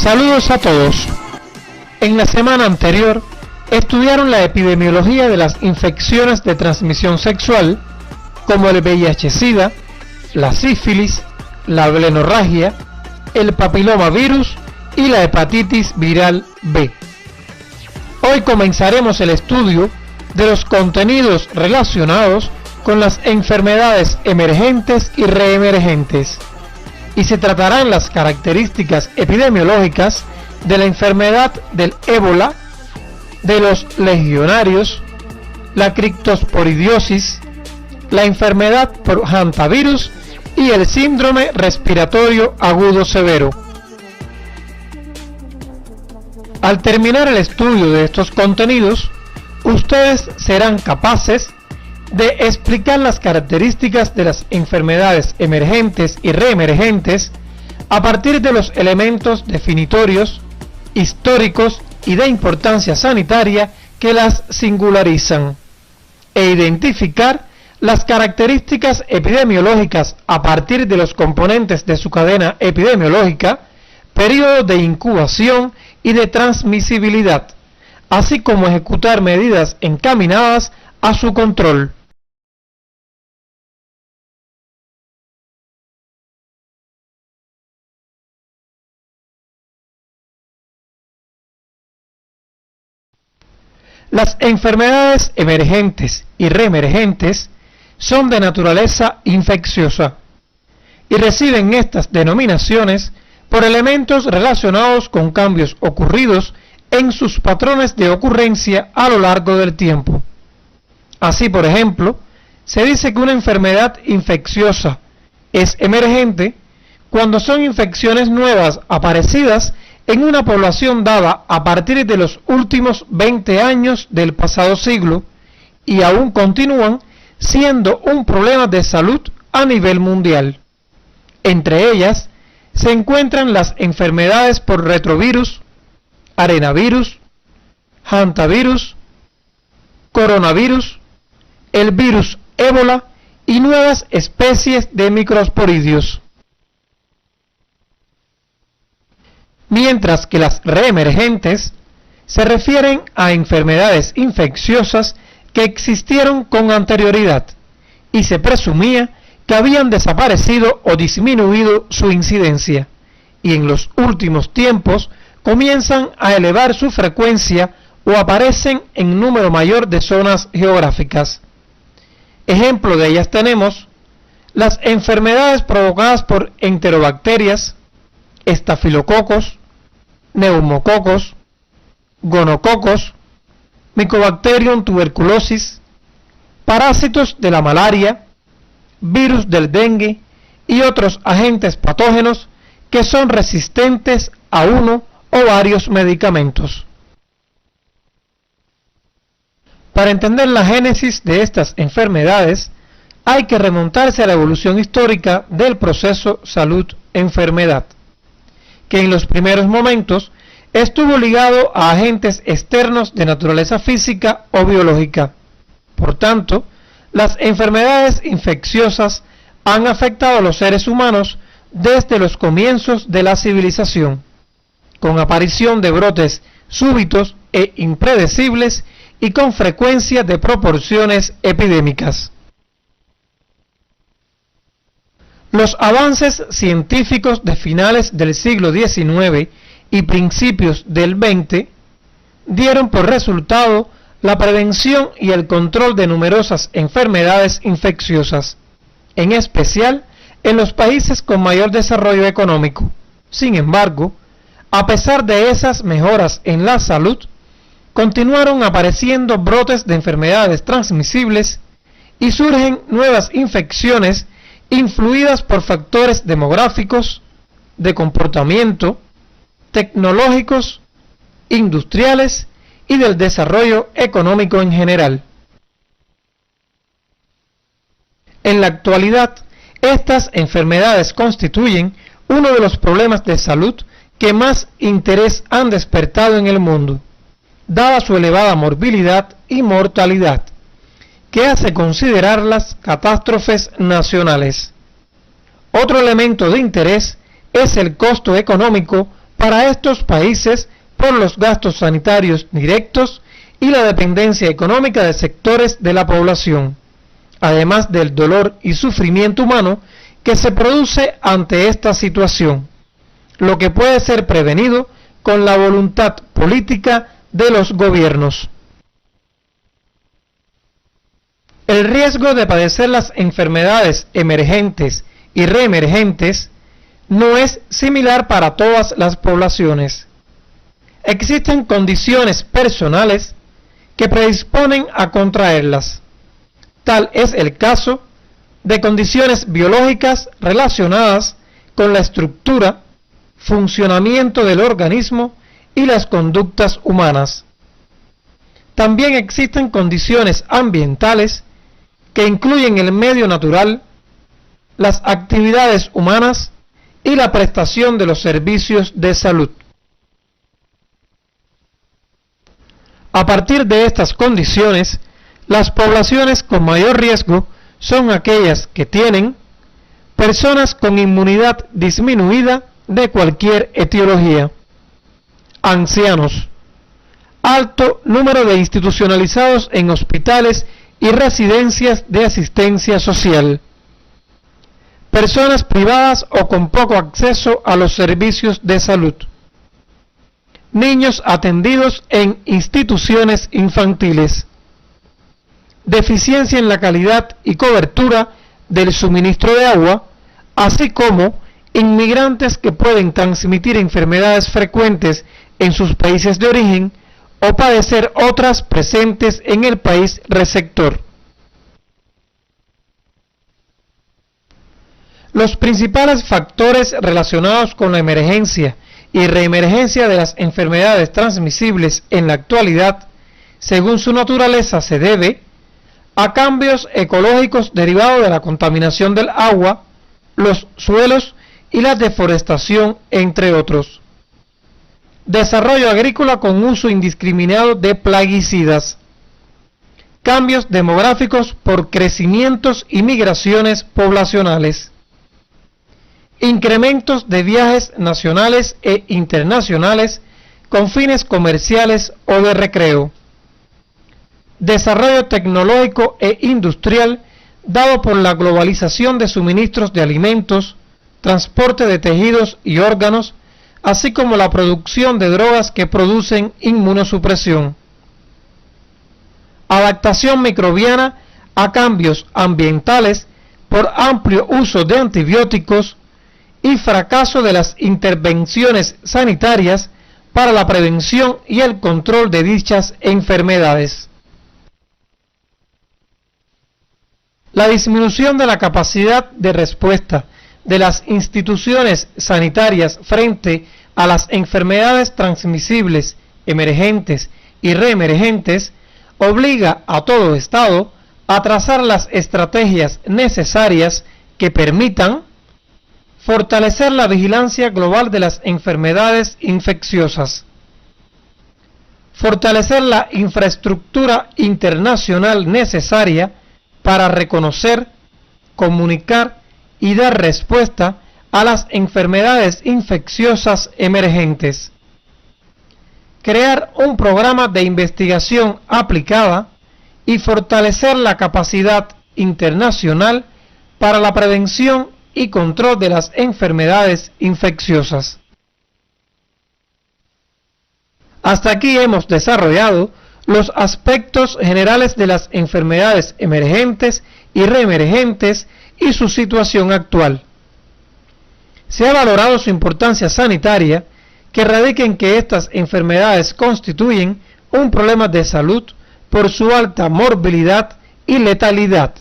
Saludos a todos. En la semana anterior estudiaron la epidemiología de las infecciones de transmisión sexual como el VIH-Sida, la sífilis, la blenorragia, el papilomavirus y la hepatitis viral B. Hoy comenzaremos el estudio de los contenidos relacionados con las enfermedades emergentes y reemergentes, y se tratarán las características epidemiológicas de la enfermedad del ébola, de los legionarios, la criptosporidiosis, la enfermedad por hantavirus y el síndrome respiratorio agudo severo. Al terminar el estudio de estos contenidos, ustedes serán capaces de explicar las características de las enfermedades emergentes y reemergentes a partir de los elementos definitorios, históricos y de importancia sanitaria que las singularizan, e identificar las características epidemiológicas a partir de los componentes de su cadena epidemiológica, periodo de incubación y de transmisibilidad, así como ejecutar medidas encaminadas a su control. Las enfermedades emergentes y reemergentes son de naturaleza infecciosa y reciben estas denominaciones por elementos relacionados con cambios ocurridos en sus patrones de ocurrencia a lo largo del tiempo. Así, por ejemplo, se dice que una enfermedad infecciosa es emergente cuando son infecciones nuevas aparecidas en una población dada a partir de los últimos 20 años del pasado siglo y aún continúan siendo un problema de salud a nivel mundial. Entre ellas se encuentran las enfermedades por retrovirus, arenavirus, hantavirus, coronavirus, el virus ébola y nuevas especies de microsporidios. Mientras que las reemergentes se refieren a enfermedades infecciosas que existieron con anterioridad y se presumía que habían desaparecido o disminuido su incidencia, y en los últimos tiempos comienzan a elevar su frecuencia o aparecen en número mayor de zonas geográficas. Ejemplo de ellas tenemos las enfermedades provocadas por enterobacterias, estafilococos, neumococos, gonococos, Mycobacterium tuberculosis, parásitos de la malaria, virus del dengue y otros agentes patógenos que son resistentes a uno o varios medicamentos. Para entender la génesis de estas enfermedades, hay que remontarse a la evolución histórica del proceso salud-enfermedad, que en los primeros momentos estuvo ligado a agentes externos de naturaleza física o biológica. Por tanto, las enfermedades infecciosas han afectado a los seres humanos desde los comienzos de la civilización, con aparición de brotes súbitos e impredecibles y con frecuencia de proporciones epidémicas. Los avances científicos de finales del siglo XIX y principios del XX dieron por resultado la prevención y el control de numerosas enfermedades infecciosas, en especial en los países con mayor desarrollo económico. Sin embargo, a pesar de esas mejoras en la salud, continuaron apareciendo brotes de enfermedades transmisibles y surgen nuevas infecciones influidas por factores demográficos, de comportamiento, tecnológicos, industriales y del desarrollo económico en general. En la actualidad, estas enfermedades constituyen uno de los problemas de salud que más interés han despertado en el mundo, dada su elevada morbilidad y mortalidad, que hace considerarlas catástrofes nacionales. Otro elemento de interés es el costo económico para estos países por los gastos sanitarios directos y la dependencia económica de sectores de la población, además del dolor y sufrimiento humano que se produce ante esta situación, lo que puede ser prevenido con la voluntad política de los gobiernos. El riesgo de padecer las enfermedades emergentes y reemergentes no es similar para todas las poblaciones. Existen condiciones personales que predisponen a contraerlas. Tal es el caso de condiciones biológicas relacionadas con la estructura, funcionamiento del organismo y las conductas humanas. También existen condiciones ambientales que incluyen el medio natural, las actividades humanas y la prestación de los servicios de salud. A partir de estas condiciones, las poblaciones con mayor riesgo son aquellas que tienen personas con inmunidad disminuida de cualquier etiología, ancianos, alto número de institucionalizados en hospitales y residencias de asistencia social, personas privadas o con poco acceso a los servicios de salud, niños atendidos en instituciones infantiles, deficiencia en la calidad y cobertura del suministro de agua, así como inmigrantes que pueden transmitir enfermedades frecuentes en sus países de origen o padecer otras presentes en el país receptor. Los principales factores relacionados con la emergencia y reemergencia de las enfermedades transmisibles en la actualidad, según su naturaleza, se debe a cambios ecológicos derivados de la contaminación del agua, los suelos y la deforestación, entre otros. Desarrollo agrícola con uso indiscriminado de plaguicidas. Cambios demográficos por crecimientos y migraciones poblacionales. Incrementos de viajes nacionales e internacionales con fines comerciales o de recreo. Desarrollo tecnológico e industrial dado por la globalización de suministros de alimentos, transporte de tejidos y órganos, así como la producción de drogas que producen inmunosupresión. Adaptación microbiana a cambios ambientales por amplio uso de antibióticos y fracaso de las intervenciones sanitarias para la prevención y el control de dichas enfermedades. La disminución de la capacidad de respuesta de las instituciones sanitarias frente a las enfermedades transmisibles, emergentes y reemergentes obliga a todo Estado a trazar las estrategias necesarias que permitan fortalecer la vigilancia global de las enfermedades infecciosas, fortalecer la infraestructura internacional necesaria para reconocer, comunicar y dar respuesta a las enfermedades infecciosas emergentes, crear un programa de investigación aplicada y fortalecer la capacidad internacional para la prevención y control de las enfermedades infecciosas. Hasta aquí hemos desarrollado los aspectos generales de las enfermedades emergentes y reemergentes y su situación actual. Se ha valorado su importancia sanitaria, que radica en que estas enfermedades constituyen un problema de salud por su alta morbilidad y letalidad,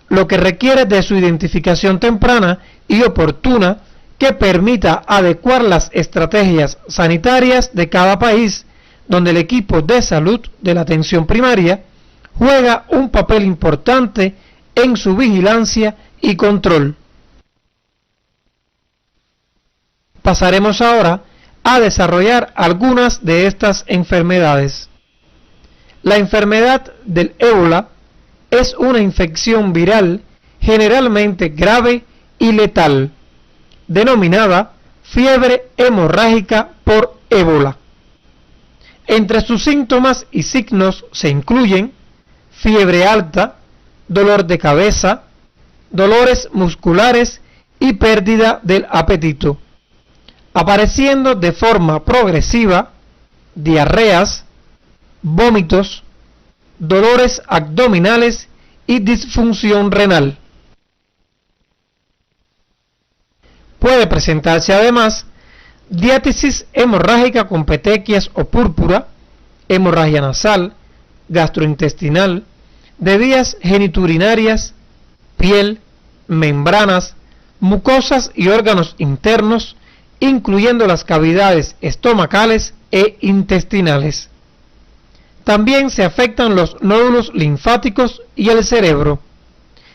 lo que requiere de su identificación temprana y oportuna que permita adecuar las estrategias sanitarias de cada país, donde el equipo de salud de la atención primaria juega un papel importante en su vigilancia y control. Pasaremos ahora a desarrollar algunas de estas enfermedades. La enfermedad del ébola es una infección viral generalmente grave y letal, denominada fiebre hemorrágica por ébola. Entre sus síntomas y signos se incluyen fiebre alta, dolor de cabeza, dolores musculares y pérdida del apetito, apareciendo de forma progresiva diarreas, vómitos, dolores abdominales y disfunción renal. Puede presentarse además diátesis hemorrágica con petequias o púrpura, hemorragia nasal, gastrointestinal, de vías geniturinarias, piel, membranas, mucosas y órganos internos, incluyendo las cavidades estomacales e intestinales. También se afectan los nódulos linfáticos y el cerebro.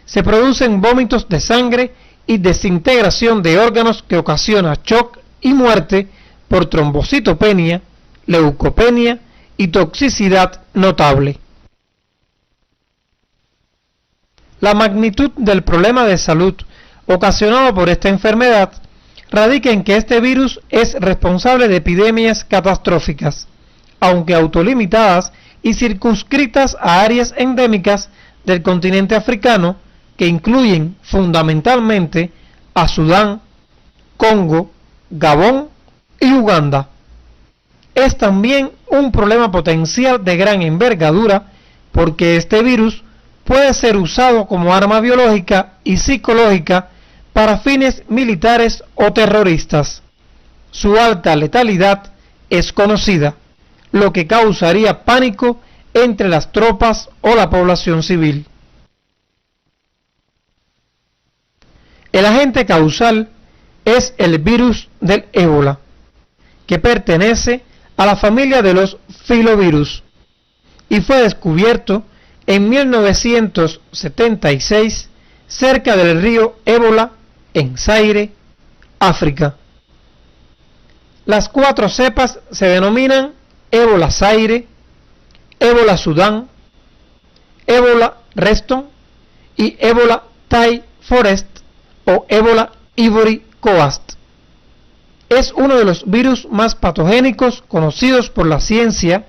Se producen vómitos de sangre y desintegración de órganos que ocasiona shock y muerte por trombocitopenia, leucopenia y toxicidad notable. La magnitud del problema de salud ocasionado por esta enfermedad radica en que este virus es responsable de epidemias catastróficas, aunque autolimitadas y circunscritas a áreas endémicas del continente africano que incluyen fundamentalmente a Sudán, Congo, Gabón y Uganda. Es también un problema potencial de gran envergadura porque este virus puede ser usado como arma biológica y psicológica para fines militares o terroristas. Su alta letalidad es conocida, lo que causaría pánico entre las tropas o la población civil. El agente causal es el virus del ébola, que pertenece a la familia de los filovirus y fue descubierto en 1976 cerca del río Ébola en Zaire, África. Las 4 cepas se denominan Ébola Zaire, Ébola Sudán, Ébola Reston y Ébola Tai Forest o Ébola Ivory Coast. Es uno de los virus más patogénicos conocidos por la ciencia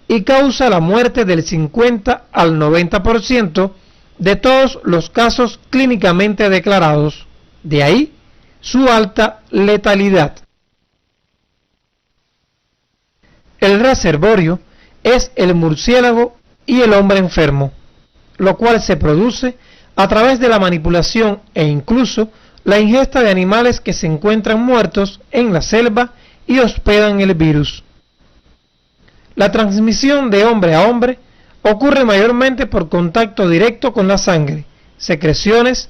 y causa la muerte del 50 al 90% de todos los casos clínicamente declarados. De ahí su alta letalidad. El reservorio es el murciélago y el hombre enfermo, lo cual se produce a través de la manipulación e incluso la ingesta de animales que se encuentran muertos en la selva y hospedan el virus. La transmisión de hombre a hombre ocurre mayormente por contacto directo con la sangre, secreciones,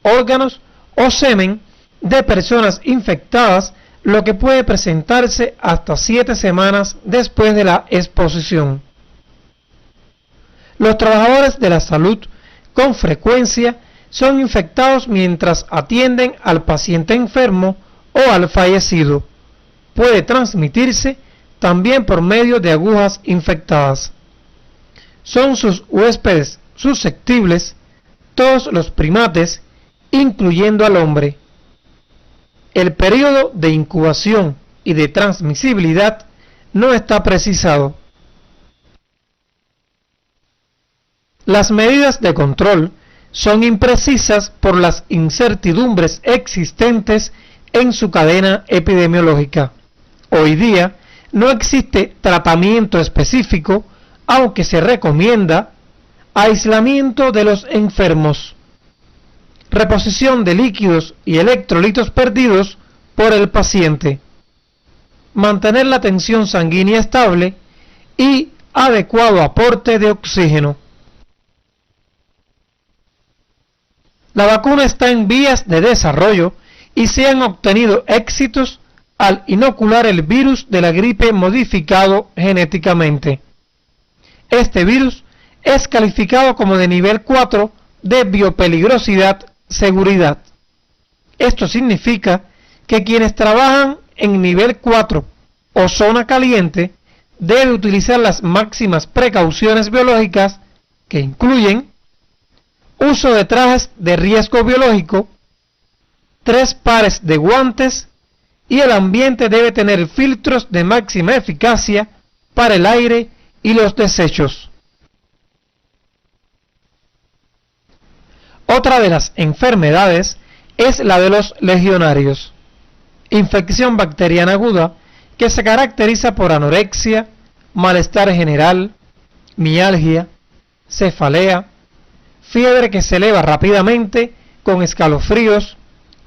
órganos o semen de personas infectadas, lo que puede presentarse hasta 7 semanas después de la exposición. Los trabajadores de la salud con frecuencia son infectados mientras atienden al paciente enfermo o al fallecido. Puede transmitirse también por medio de agujas infectadas. Son sus huéspedes susceptibles todos los primates, incluyendo al hombre. El periodo de incubación y de transmisibilidad no está precisado. Las medidas de control son imprecisas por las incertidumbres existentes en su cadena epidemiológica. Hoy día no existe tratamiento específico, aunque se recomienda aislamiento de los enfermos, reposición de líquidos y electrolitos perdidos por el paciente, mantener la tensión sanguínea estable y adecuado aporte de oxígeno. La vacuna está en vías de desarrollo y se han obtenido éxitos al inocular el virus de la gripe modificado genéticamente. Este virus es calificado como de nivel 4 de biopeligrosidad seguridad. Esto significa que quienes trabajan en nivel 4 o zona caliente deben utilizar las máximas precauciones biológicas que incluyen uso de trajes de riesgo biológico, 3 pares de guantes y el ambiente debe tener filtros de máxima eficacia para el aire y los desechos. Otra de las enfermedades es la de los legionarios, infección bacteriana aguda que se caracteriza por anorexia, malestar general, mialgia, cefalea, fiebre que se eleva rápidamente con escalofríos,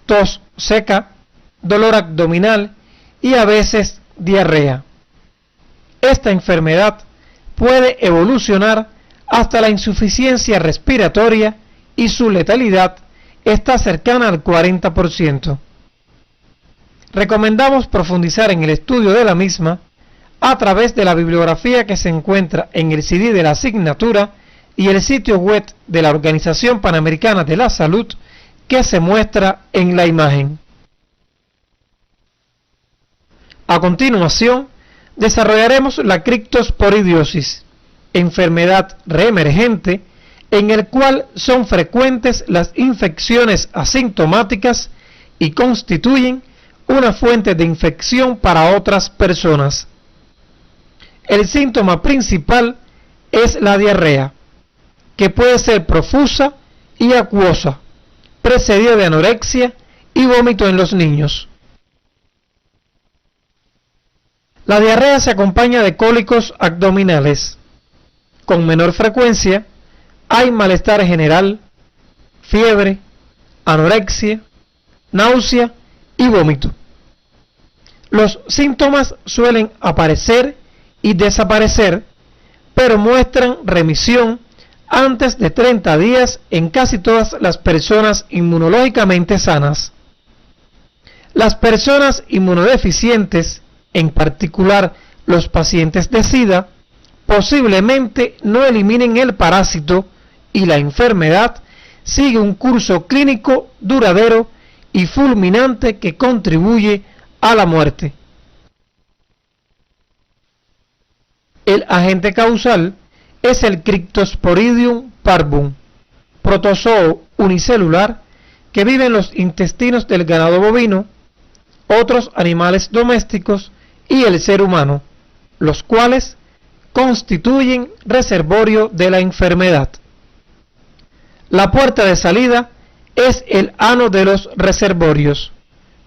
tos seca, dolor abdominal y a veces diarrea. Esta enfermedad puede evolucionar hasta la insuficiencia respiratoria y su letalidad está cercana al 40%. Recomendamos profundizar en el estudio de la misma a través de la bibliografía que se encuentra en el CD de la asignatura y el sitio web de la Organización Panamericana de la Salud que se muestra en la imagen. A continuación, desarrollaremos la criptosporidiosis, enfermedad reemergente en el cual son frecuentes las infecciones asintomáticas y constituyen una fuente de infección para otras personas. El síntoma principal es la diarrea, que puede ser profusa y acuosa, precedida de anorexia y vómito en los niños. La diarrea se acompaña de cólicos abdominales. Con menor frecuencia, hay malestar general, fiebre, anorexia, náusea y vómito. Los síntomas suelen aparecer y desaparecer, pero muestran remisión antes de 30 días en casi todas las personas inmunológicamente sanas. Las personas inmunodeficientes, en particular los pacientes de SIDA, posiblemente no eliminen el parásito y la enfermedad sigue un curso clínico duradero y fulminante que contribuye a la muerte. El agente causal es el Cryptosporidium parvum, protozoo unicelular que vive en los intestinos del ganado bovino, otros animales domésticos y el ser humano, los cuales constituyen reservorio de la enfermedad. La puerta de salida es el ano de los reservorios,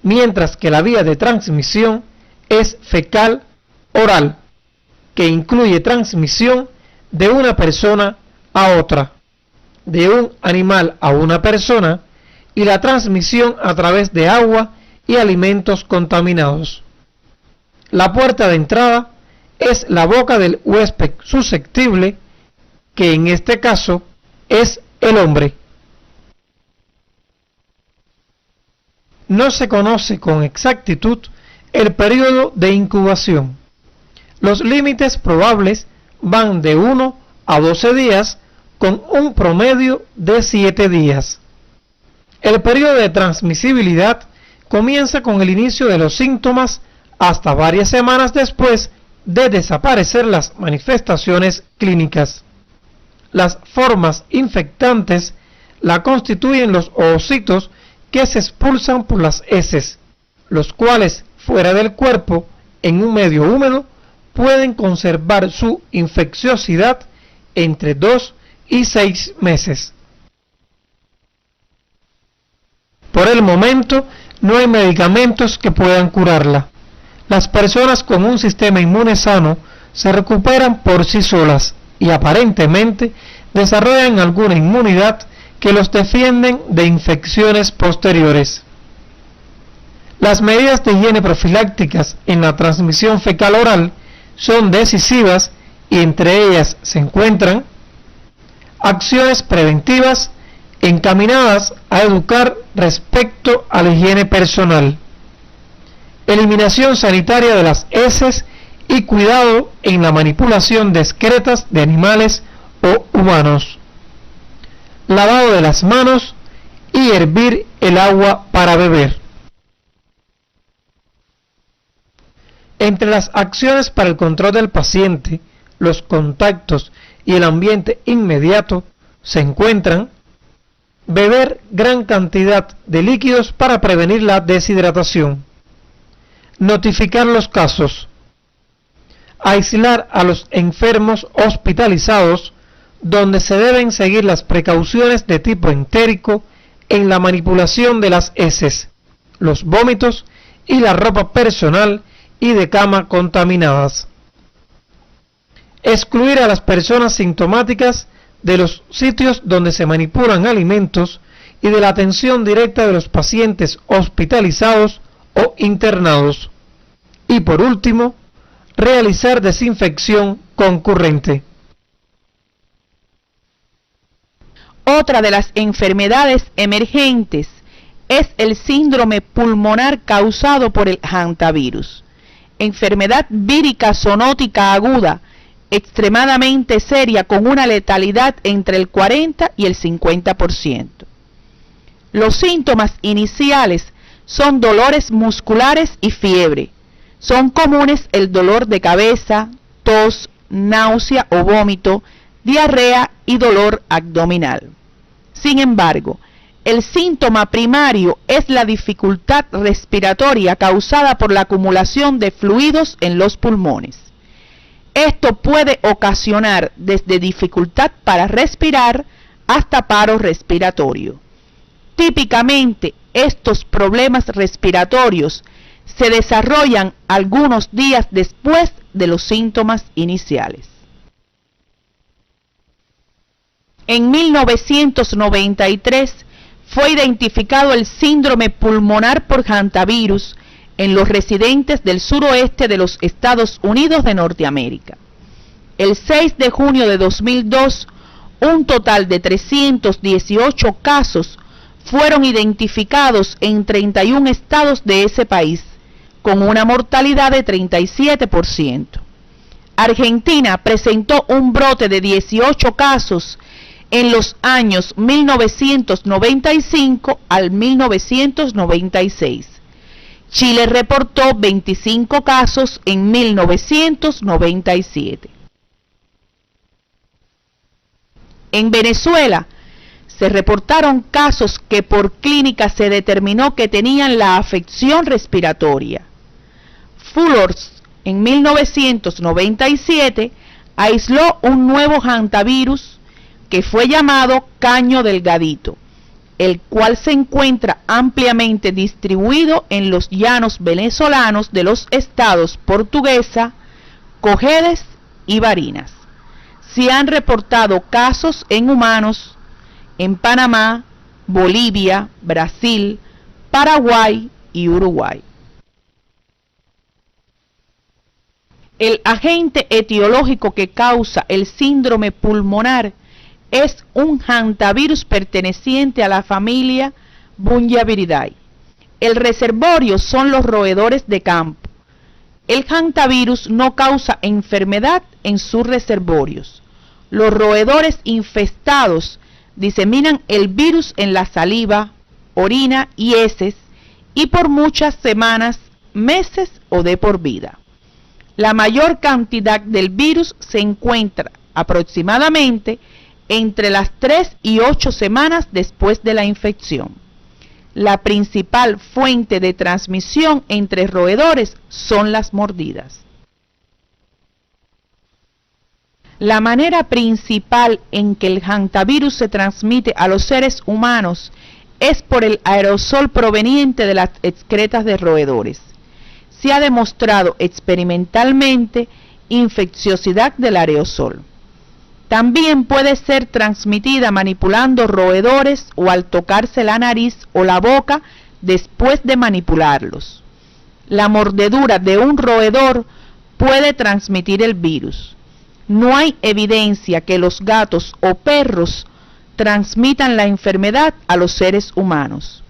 mientras que la vía de transmisión es fecal-oral, que incluye transmisión de una persona a otra, de un animal a una persona y la transmisión a través de agua y alimentos contaminados. La puerta de entrada es la boca del huésped susceptible, que en este caso es el hombre. No se conoce con exactitud el periodo de incubación. Los límites probables van de 1 a 12 días con un promedio de 7 días. El periodo de transmisibilidad comienza con el inicio de los síntomas hasta varias semanas después de desaparecer las manifestaciones clínicas. Las formas infectantes la constituyen los oocitos que se expulsan por las heces, los cuales fuera del cuerpo, en un medio húmedo, pueden conservar su infecciosidad entre 2 y 6 meses. Por el momento, no hay medicamentos que puedan curarla. Las personas con un sistema inmune sano se recuperan por sí solas y aparentemente desarrollan alguna inmunidad que los defienden de infecciones posteriores. Las medidas de higiene profilácticas en la transmisión fecal-oral son decisivas y entre ellas se encuentran acciones preventivas encaminadas a educar respecto a la higiene personal, eliminación sanitaria de las heces y cuidado en la manipulación de excretas de animales o humanos, lavado de las manos y hervir el agua para beber. Entre las acciones para el control del paciente, los contactos y el ambiente inmediato se encuentran beber gran cantidad de líquidos para prevenir la deshidratación, notificar los casos, aislar a los enfermos hospitalizados, donde se deben seguir las precauciones de tipo entérico en la manipulación de las heces, los vómitos y la ropa personal y de cama contaminadas. Excluir a las personas sintomáticas de los sitios donde se manipulan alimentos y de la atención directa de los pacientes hospitalizados o internados. Y por último, realizar desinfección concurrente. Otra de las enfermedades emergentes es el síndrome pulmonar causado por el hantavirus, enfermedad vírica zoonótica aguda extremadamente seria con una letalidad entre el 40 y el 50%. Los síntomas iniciales son dolores musculares y fiebre. Son comunes el dolor de cabeza, tos, náusea o vómito, diarrea y dolor abdominal. Sin embargo, el síntoma primario es la dificultad respiratoria causada por la acumulación de fluidos en los pulmones. Esto puede ocasionar desde dificultad para respirar hasta paro respiratorio. Típicamente, estos problemas respiratorios se desarrollan algunos días después de los síntomas iniciales. En 1993 fue identificado el síndrome pulmonar por hantavirus en los residentes del suroeste de los Estados Unidos de Norteamérica. El 6 de junio de 2002, un total de 318 casos fueron identificados en 31 estados de ese país, con una mortalidad de 37%. Argentina presentó un brote de 18 casos en los años 1995 al 1996. Chile reportó 25 casos en 1997. En Venezuela se reportaron casos que por clínica se determinó que tenían la afección respiratoria. Fullers en 1997 aisló un nuevo hantavirus que fue llamado caño delgadito, el cual se encuentra ampliamente distribuido en los llanos venezolanos de los estados Portuguesa, Cojedes y Barinas. Se han reportado casos en humanos en Panamá, Bolivia, Brasil, Paraguay y Uruguay. El agente etiológico que causa el síndrome pulmonar es un hantavirus perteneciente a la familia Bungiaviridae. El reservorio son los roedores de campo. El hantavirus no causa enfermedad en sus reservorios. Los roedores infestados diseminan el virus en la saliva, orina y heces y por muchas semanas, meses o de por vida. La mayor cantidad del virus se encuentra aproximadamente entre las 3 y 8 semanas después de la infección. La principal fuente de transmisión entre roedores son las mordidas. La manera principal en que el hantavirus se transmite a los seres humanos es por el aerosol proveniente de las excretas de roedores. Se ha demostrado experimentalmente infecciosidad del aerosol. También puede ser transmitida manipulando roedores o al tocarse la nariz o la boca después de manipularlos. La mordedura de un roedor puede transmitir el virus. No hay evidencia que los gatos o perros transmitan la enfermedad a los seres humanos.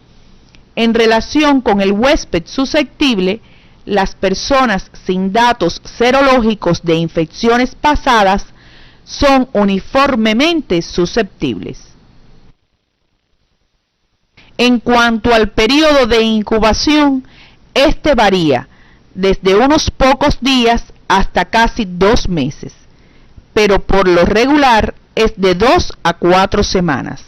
En relación con el huésped susceptible, las personas sin datos serológicos de infecciones pasadas son uniformemente susceptibles. En cuanto al periodo de incubación, este varía desde unos pocos días hasta casi 2 meses, pero por lo regular es de 2 a 4 semanas.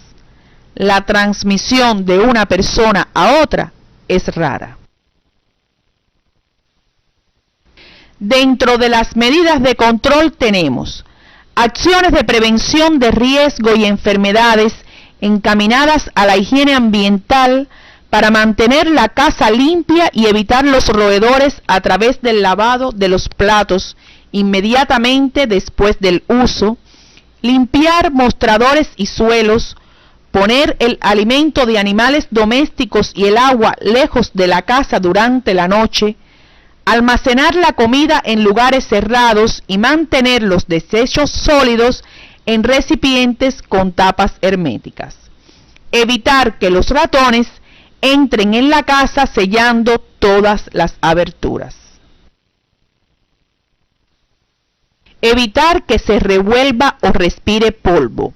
La transmisión de una persona a otra es rara. Dentro de las medidas de control tenemos acciones de prevención de riesgo y enfermedades encaminadas a la higiene ambiental para mantener la casa limpia y evitar los roedores a través del lavado de los platos inmediatamente después del uso, limpiar mostradores y suelos, poner el alimento de animales domésticos y el agua lejos de la casa durante la noche, almacenar la comida en lugares cerrados y mantener los desechos sólidos en recipientes con tapas herméticas. Evitar que los ratones entren en la casa sellando todas las aberturas. Evitar que se revuelva o respire polvo.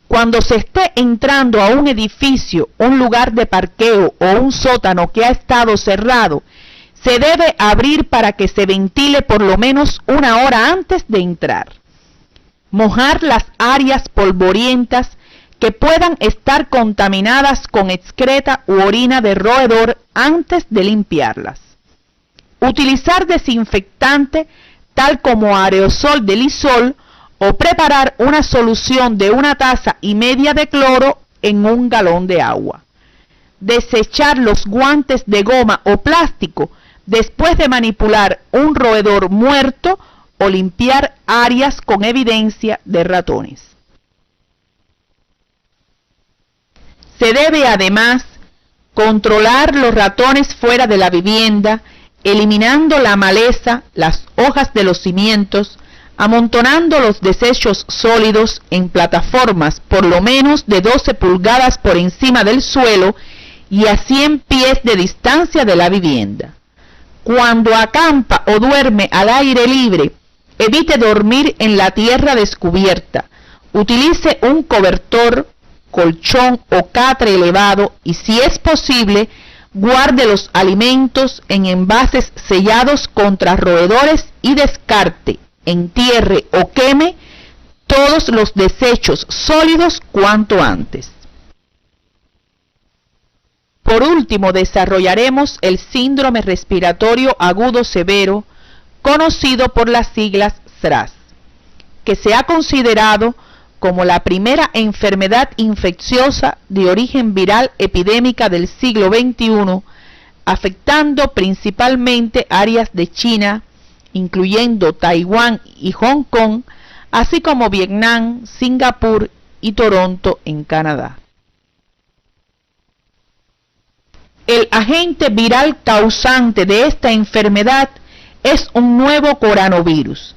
Cuando se esté entrando a un edificio, un lugar de parqueo o un sótano que ha estado cerrado, se debe abrir para que se ventile por lo menos una hora antes de entrar. Mojar las áreas polvorientas que puedan estar contaminadas con excreta u orina de roedor antes de limpiarlas. Utilizar desinfectante tal como aerosol de Lysol o preparar una solución de 1,5 tazas de cloro en 1 galón de agua. Desechar los guantes de goma o plástico después de manipular un roedor muerto o limpiar áreas con evidencia de ratones. Se debe además controlar los ratones fuera de la vivienda, eliminando la maleza, las hojas de los cimientos, amontonando los desechos sólidos en plataformas por lo menos de 12 pulgadas por encima del suelo y a 100 pies de distancia de la vivienda. Cuando acampa o duerme al aire libre, evite dormir en la tierra descubierta. Utilice un cobertor, colchón o catre elevado y, si es posible, guarde los alimentos en envases sellados contra roedores y descarte, entierre o queme todos los desechos sólidos cuanto antes. Por último, desarrollaremos el síndrome respiratorio agudo severo, conocido por las siglas SRAS, que se ha considerado como la primera enfermedad infecciosa de origen viral epidémica del siglo XXI, afectando principalmente áreas de China, incluyendo Taiwán y Hong Kong, así como Vietnam, Singapur y Toronto en Canadá. El agente viral causante de esta enfermedad es un nuevo coronavirus,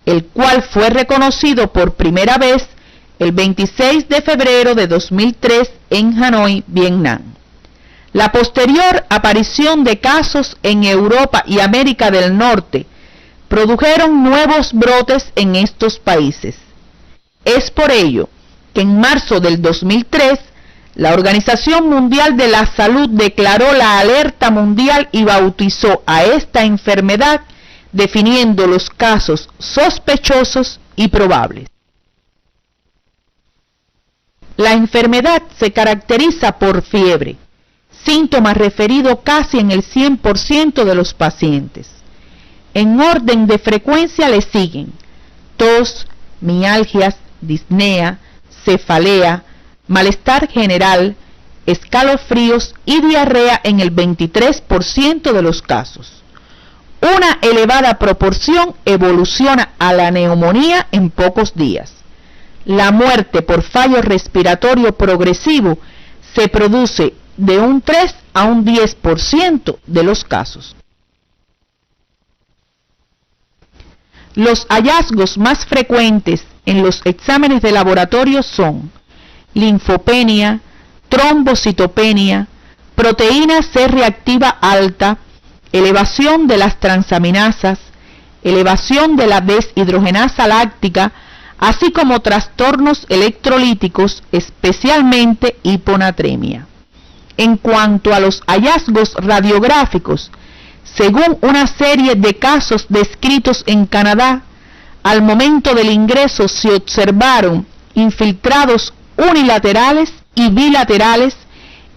el cual fue reconocido por primera vez el 26 de febrero de 2003 en Hanoi, Vietnam. La posterior aparición de casos en Europa y América del Norte produjeron nuevos brotes en estos países. Es por ello que en marzo del 2003, la Organización Mundial de la Salud declaró la alerta mundial y bautizó a esta enfermedad, definiendo los casos sospechosos y probables. La enfermedad se caracteriza por fiebre, síntoma referido casi en el 100% de los pacientes. En orden de frecuencia le siguen tos, mialgias, disnea, cefalea, malestar general, escalofríos y diarrea en el 23% de los casos. Una elevada proporción evoluciona a la neumonía en pocos días. La muerte por fallo respiratorio progresivo se produce de un 3 a un 10% de los casos. Los hallazgos más frecuentes en los exámenes de laboratorio son linfopenia, trombocitopenia, proteína C reactiva alta, elevación de las transaminasas, elevación de la deshidrogenasa láctica, así como trastornos electrolíticos, especialmente hiponatremia. En cuanto a los hallazgos radiográficos, según una serie de casos descritos en Canadá, al momento del ingreso se observaron infiltrados unilaterales y bilaterales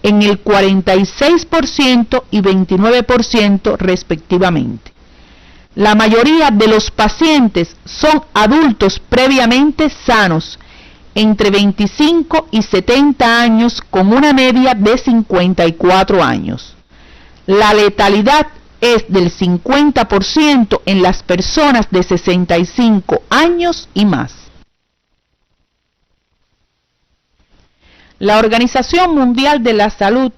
en el 46% y 29% respectivamente. La mayoría de los pacientes son adultos previamente sanos, entre 25 y 70 años, con una media de 54 años. La letalidad es del 50% en las personas de 65 años y más. La Organización Mundial de la Salud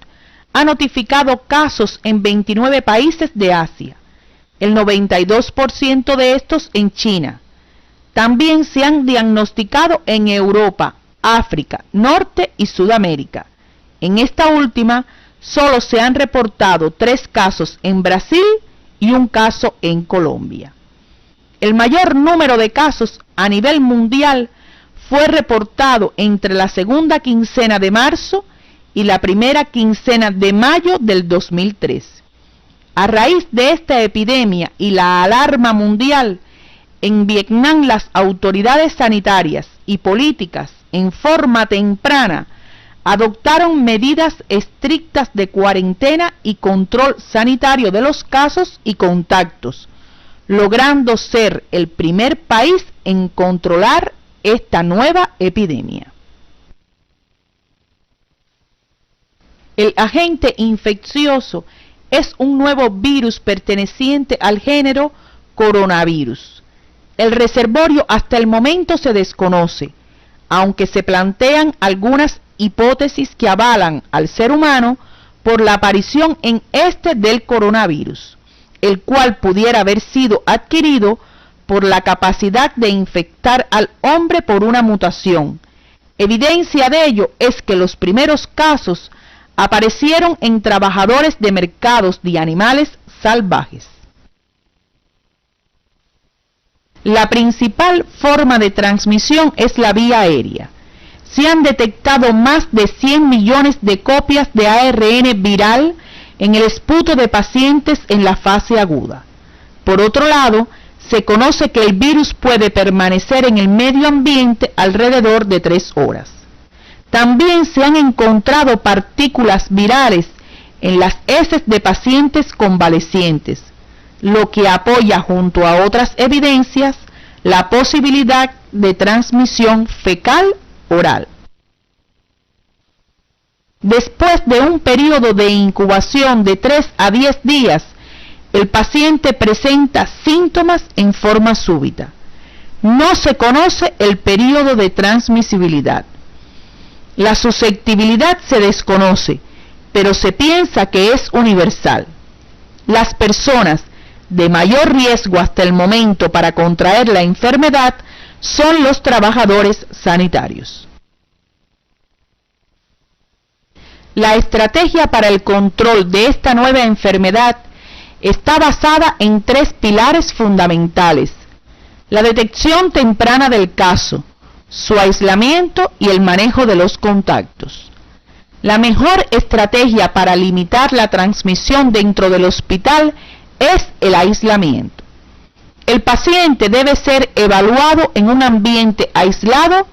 ha notificado casos en 29 países de Asia, el 92% de estos en China. También se han diagnosticado en Europa, África, Norte y Sudamérica. En esta última, solo se han reportado 3 casos en Brasil y 1 caso en Colombia. El mayor número de casos a nivel mundial fue reportado entre la segunda quincena de marzo y la primera quincena de mayo del 2003. A raíz de esta epidemia y la alarma mundial, en Vietnam las autoridades sanitarias y políticas en forma temprana adoptaron medidas estrictas de cuarentena y control sanitario de los casos y contactos, logrando ser el primer país en controlar esta nueva epidemia. El agente infeccioso es un nuevo virus perteneciente al género coronavirus. El reservorio hasta el momento se desconoce, aunque se plantean algunas hipótesis que avalan al ser humano por la aparición en este del coronavirus, el cual pudiera haber sido adquirido por la capacidad de infectar al hombre por una mutación. Evidencia de ello es que los primeros casos aparecieron en trabajadores de mercados de animales salvajes. La principal forma de transmisión es la vía aérea. Se han detectado más de 100 millones de copias de ARN viral en el esputo de pacientes en la fase aguda. Por otro lado, se conoce que el virus puede permanecer en el medio ambiente alrededor de 3 horas. También se han encontrado partículas virales en las heces de pacientes convalecientes, lo que apoya junto a otras evidencias la posibilidad de transmisión fecal-oral. Después de un periodo de incubación de 3 a 10 días, el paciente presenta síntomas en forma súbita. No se conoce el periodo de transmisibilidad. La susceptibilidad se desconoce, pero se piensa que es universal. Las personas de mayor riesgo hasta el momento para contraer la enfermedad son los trabajadores sanitarios. La estrategia para el control de esta nueva enfermedad está basada en 3 pilares fundamentales: la detección temprana del caso, su aislamiento y el manejo de los contactos. La mejor estrategia para limitar la transmisión dentro del hospital es el aislamiento. El paciente debe ser evaluado en un ambiente aislado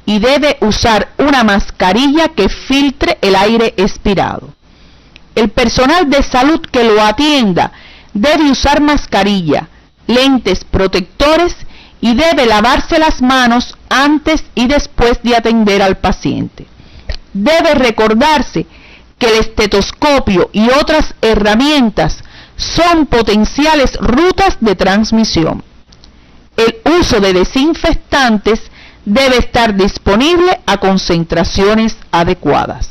y debe usar una mascarilla que filtre el aire expirado. El personal de salud que lo atienda debe usar mascarilla, lentes protectores y debe lavarse las manos antes y después de atender al paciente. Debe recordarse que el estetoscopio y otras herramientas son potenciales rutas de transmisión. El uso de desinfectantes debe estar disponible a concentraciones adecuadas.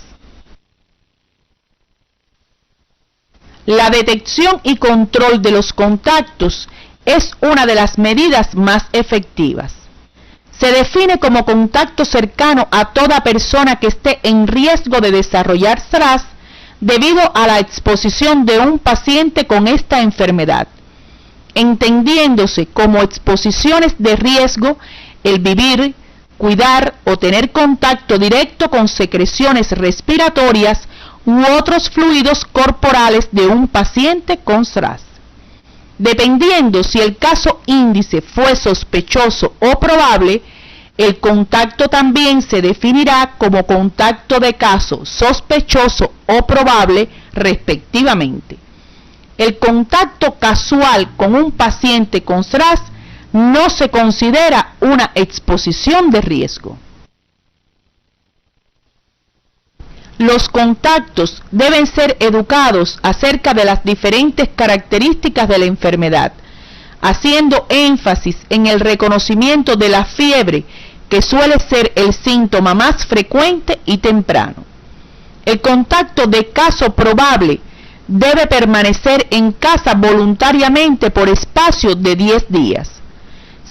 La detección y control de los contactos es una de las medidas más efectivas. Se define como contacto cercano a toda persona que esté en riesgo de desarrollar SRAS debido a la exposición de un paciente con esta enfermedad, entendiéndose como exposiciones de riesgo el vivir, cuidar o tener contacto directo con secreciones respiratorias u otros fluidos corporales de un paciente con SRAS. Dependiendo si el caso índice fue sospechoso o probable, el contacto también se definirá como contacto de caso sospechoso o probable, respectivamente. El contacto casual con un paciente con SRAS no se considera una exposición de riesgo. Los contactos deben ser educados acerca de las diferentes características de la enfermedad, haciendo énfasis en el reconocimiento de la fiebre, que suele ser el síntoma más frecuente y temprano. El contacto de caso probable debe permanecer en casa voluntariamente por espacio de 10 días.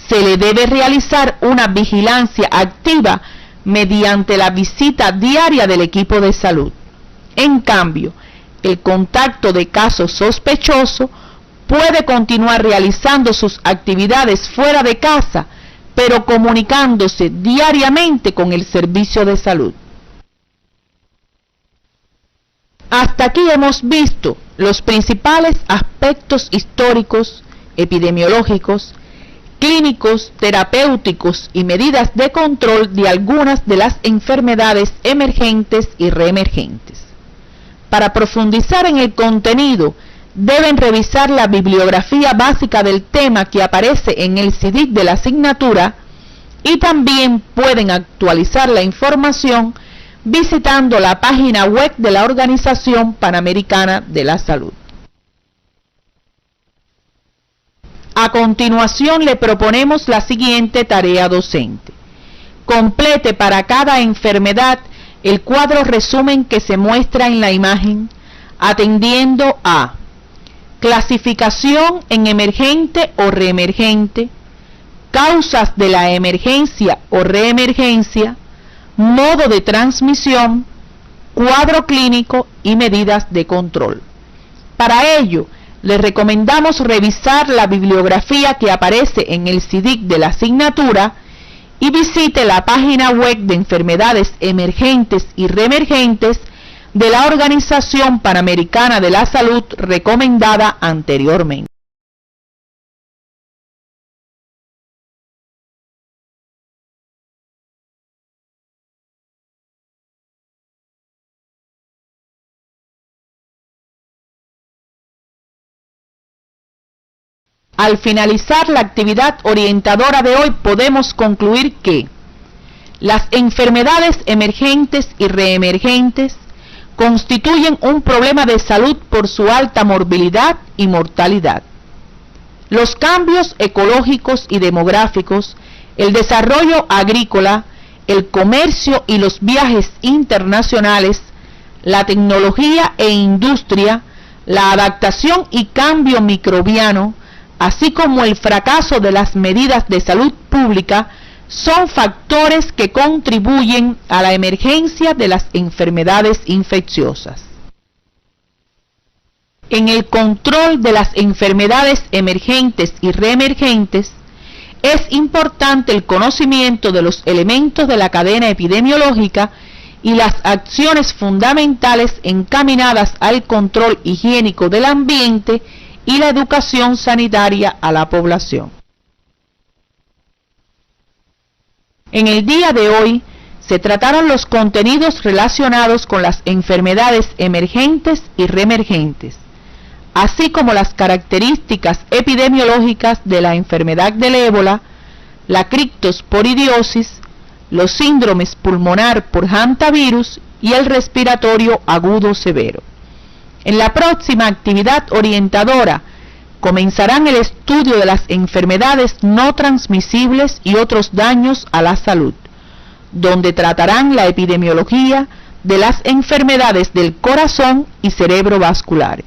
Se le debe realizar una vigilancia activa mediante la visita diaria del equipo de salud. En cambio, el contacto de caso sospechoso puede continuar realizando sus actividades fuera de casa, pero comunicándose diariamente con el servicio de salud. Hasta aquí hemos visto los principales aspectos históricos, epidemiológicos, clínicos, terapéuticos y medidas de control de algunas de las enfermedades emergentes y reemergentes. Para profundizar en el contenido, deben revisar la bibliografía básica del tema que aparece en el CD de la asignatura y también pueden actualizar la información visitando la página web de la Organización Panamericana de la Salud. A continuación le proponemos la siguiente tarea docente. Complete para cada enfermedad el cuadro resumen que se muestra en la imagen, atendiendo a clasificación en emergente o reemergente, causas de la emergencia o reemergencia, modo de transmisión, cuadro clínico y medidas de control. Para ello, les recomendamos revisar la bibliografía que aparece en el CD de la asignatura y visite la página web de enfermedades emergentes y reemergentes de la Organización Panamericana de la Salud recomendada anteriormente. Al finalizar la actividad orientadora de hoy, podemos concluir que las enfermedades emergentes y reemergentes constituyen un problema de salud por su alta morbilidad y mortalidad. Los cambios ecológicos y demográficos, el desarrollo agrícola, el comercio y los viajes internacionales, la tecnología e industria, la adaptación y cambio microbiano, así como el fracaso de las medidas de salud pública, son factores que contribuyen a la emergencia de las enfermedades infecciosas. En el control de las enfermedades emergentes y reemergentes, es importante el conocimiento de los elementos de la cadena epidemiológica y las acciones fundamentales encaminadas al control higiénico del ambiente y la educación sanitaria a la población. En el día de hoy se trataron los contenidos relacionados con las enfermedades emergentes y reemergentes, así como las características epidemiológicas de la enfermedad del ébola, la criptosporidiosis, los síndromes pulmonar por hantavirus y el respiratorio agudo severo. En la próxima actividad orientadora comenzarán el estudio de las enfermedades no transmisibles y otros daños a la salud, donde tratarán la epidemiología de las enfermedades del corazón y cerebrovasculares.